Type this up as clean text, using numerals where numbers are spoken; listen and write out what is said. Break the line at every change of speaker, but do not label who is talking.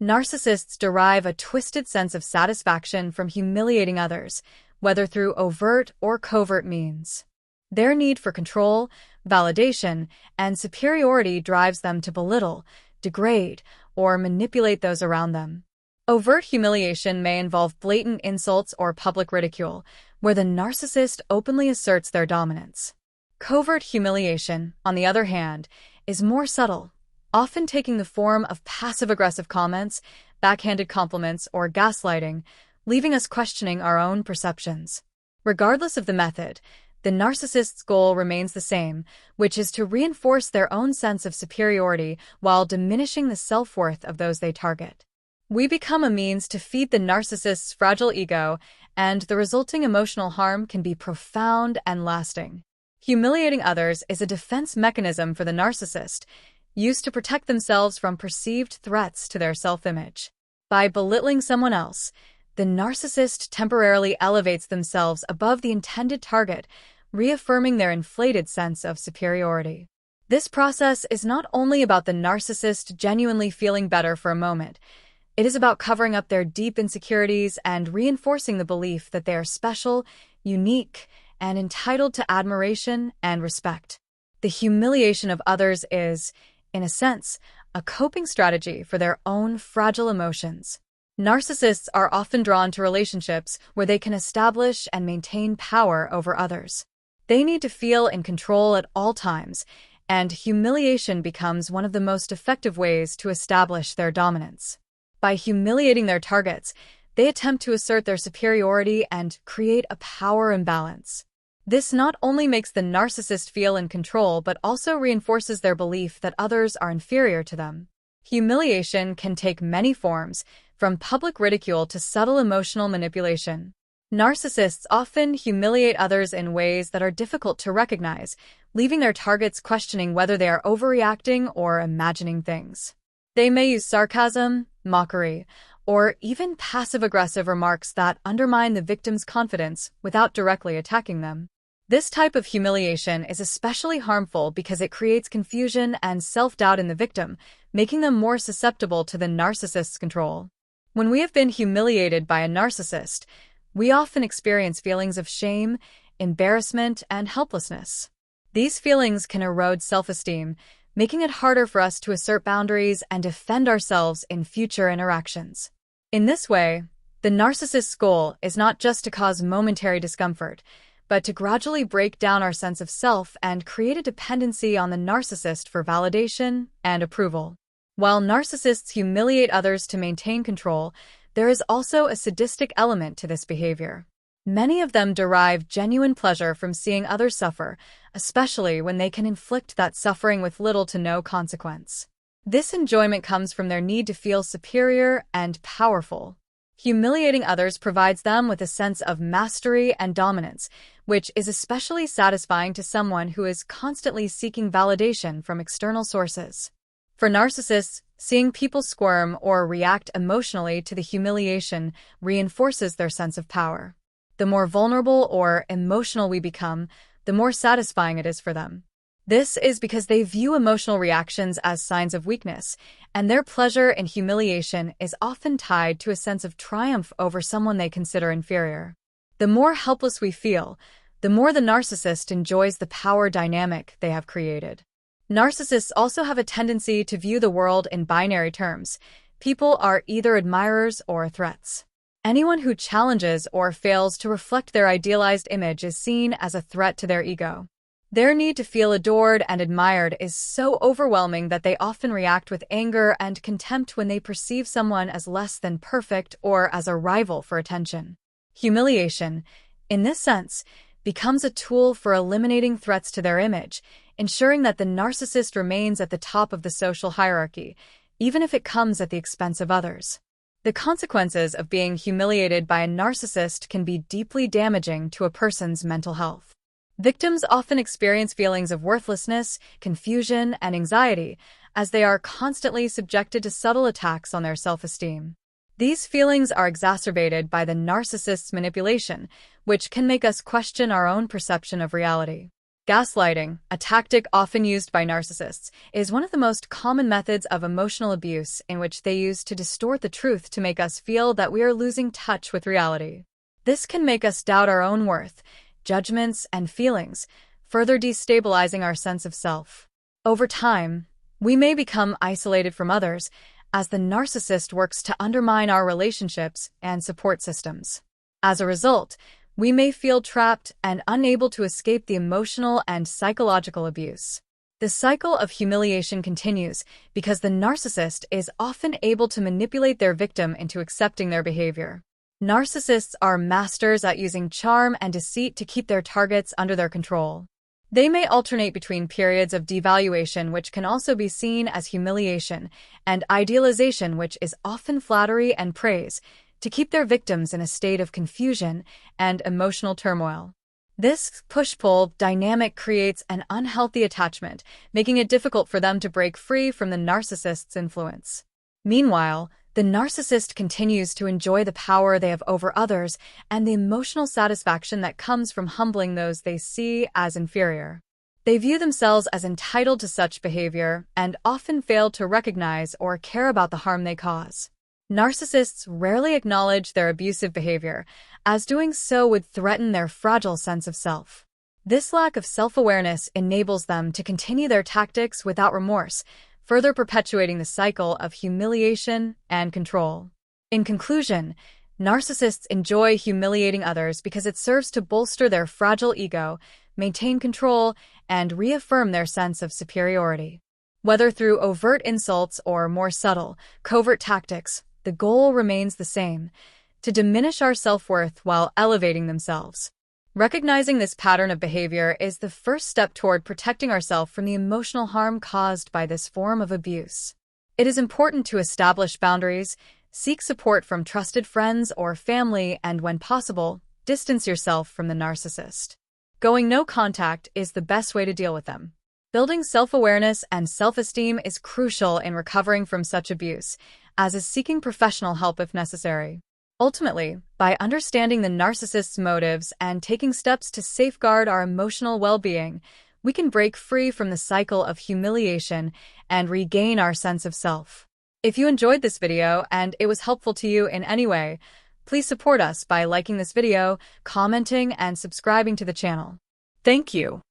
Narcissists derive a twisted sense of satisfaction from humiliating others, whether through overt or covert means. Their need for control, validation, and superiority drives them to belittle, degrade, or manipulate those around them. Overt humiliation may involve blatant insults or public ridicule, where the narcissist openly asserts their dominance. Covert humiliation, on the other hand, is more subtle, often taking the form of passive-aggressive comments, backhanded compliments, or gaslighting, leaving us questioning our own perceptions. Regardless of the method, the narcissist's goal remains the same, which is to reinforce their own sense of superiority while diminishing the self-worth of those they target. We become a means to feed the narcissist's fragile ego, and the resulting emotional harm can be profound and lasting. Humiliating others is a defense mechanism for the narcissist, used to protect themselves from perceived threats to their self-image. By belittling someone else, the narcissist temporarily elevates themselves above the intended target, reaffirming their inflated sense of superiority. This process is not only about the narcissist genuinely feeling better for a moment. It is about covering up their deep insecurities and reinforcing the belief that they are special, unique, and entitled to admiration and respect. The humiliation of others is, in a sense, a coping strategy for their own fragile emotions. Narcissists are often drawn to relationships where they can establish and maintain power over others. They need to feel in control at all times, and humiliation becomes one of the most effective ways to establish their dominance. By humiliating their targets, they attempt to assert their superiority and create a power imbalance. This not only makes the narcissist feel in control but also reinforces their belief that others are inferior to them. Humiliation can take many forms, from public ridicule to subtle emotional manipulation. Narcissists often humiliate others in ways that are difficult to recognize, leaving their targets questioning whether they are overreacting or imagining things. They may use sarcasm, mockery, or even passive-aggressive remarks that undermine the victim's confidence without directly attacking them. This type of humiliation is especially harmful because it creates confusion and self-doubt in the victim, making them more susceptible to the narcissist's control. When we have been humiliated by a narcissist, we often experience feelings of shame, embarrassment, and helplessness. These feelings can erode self-esteem, making it harder for us to assert boundaries and defend ourselves in future interactions. In this way, the narcissist's goal is not just to cause momentary discomfort, but to gradually break down our sense of self and create a dependency on the narcissist for validation and approval. While narcissists humiliate others to maintain control, there is also a sadistic element to this behavior. Many of them derive genuine pleasure from seeing others suffer, especially when they can inflict that suffering with little to no consequence. This enjoyment comes from their need to feel superior and powerful. Humiliating others provides them with a sense of mastery and dominance, which is especially satisfying to someone who is constantly seeking validation from external sources. For narcissists, seeing people squirm or react emotionally to the humiliation reinforces their sense of power. The more vulnerable or emotional we become, the more satisfying it is for them. This is because they view emotional reactions as signs of weakness, and their pleasure in humiliation is often tied to a sense of triumph over someone they consider inferior. The more helpless we feel, the more the narcissist enjoys the power dynamic they have created. Narcissists also have a tendency to view the world in binary terms. People are either admirers or threats. Anyone who challenges or fails to reflect their idealized image is seen as a threat to their ego. Their need to feel adored and admired is so overwhelming that they often react with anger and contempt when they perceive someone as less than perfect or as a rival for attention. Humiliation, in this sense, becomes a tool for eliminating threats to their image, ensuring that the narcissist remains at the top of the social hierarchy, even if it comes at the expense of others. The consequences of being humiliated by a narcissist can be deeply damaging to a person's mental health. Victims often experience feelings of worthlessness, confusion, and anxiety, as they are constantly subjected to subtle attacks on their self-esteem. These feelings are exacerbated by the narcissist's manipulation, which can make us question our own perception of reality. Gaslighting, a tactic often used by narcissists, is one of the most common methods of emotional abuse in which they use to distort the truth to make us feel that we are losing touch with reality. This can make us doubt our own worth, judgments, and feelings, further destabilizing our sense of self. Over time, we may become isolated from others as the narcissist works to undermine our relationships and support systems. As a result, we may feel trapped and unable to escape the emotional and psychological abuse. The cycle of humiliation continues because the narcissist is often able to manipulate their victim into accepting their behavior. Narcissists are masters at using charm and deceit to keep their targets under their control. They may alternate between periods of devaluation, which can also be seen as humiliation, and idealization, which is often flattery and praise, to keep their victims in a state of confusion and emotional turmoil. This push-pull dynamic creates an unhealthy attachment, making it difficult for them to break free from the narcissist's influence. Meanwhile, the narcissist continues to enjoy the power they have over others and the emotional satisfaction that comes from humbling those they see as inferior. They view themselves as entitled to such behavior and often fail to recognize or care about the harm they cause. Narcissists rarely acknowledge their abusive behavior, as doing so would threaten their fragile sense of self. This lack of self-awareness enables them to continue their tactics without remorse, further perpetuating the cycle of humiliation and control. In conclusion, narcissists enjoy humiliating others because it serves to bolster their fragile ego, maintain control, and reaffirm their sense of superiority. Whether through overt insults or more subtle, covert tactics, the goal remains the same: to diminish our self-worth while elevating themselves. Recognizing this pattern of behavior is the first step toward protecting ourselves from the emotional harm caused by this form of abuse. It is important to establish boundaries, seek support from trusted friends or family, and when possible, distance yourself from the narcissist. Going no contact is the best way to deal with them. Building self-awareness and self-esteem is crucial in recovering from such abuse, as is seeking professional help if necessary. Ultimately, by understanding the narcissist's motives and taking steps to safeguard our emotional well-being, we can break free from the cycle of humiliation and regain our sense of self. If you enjoyed this video and it was helpful to you in any way, please support us by liking this video, commenting, and subscribing to the channel. Thank you.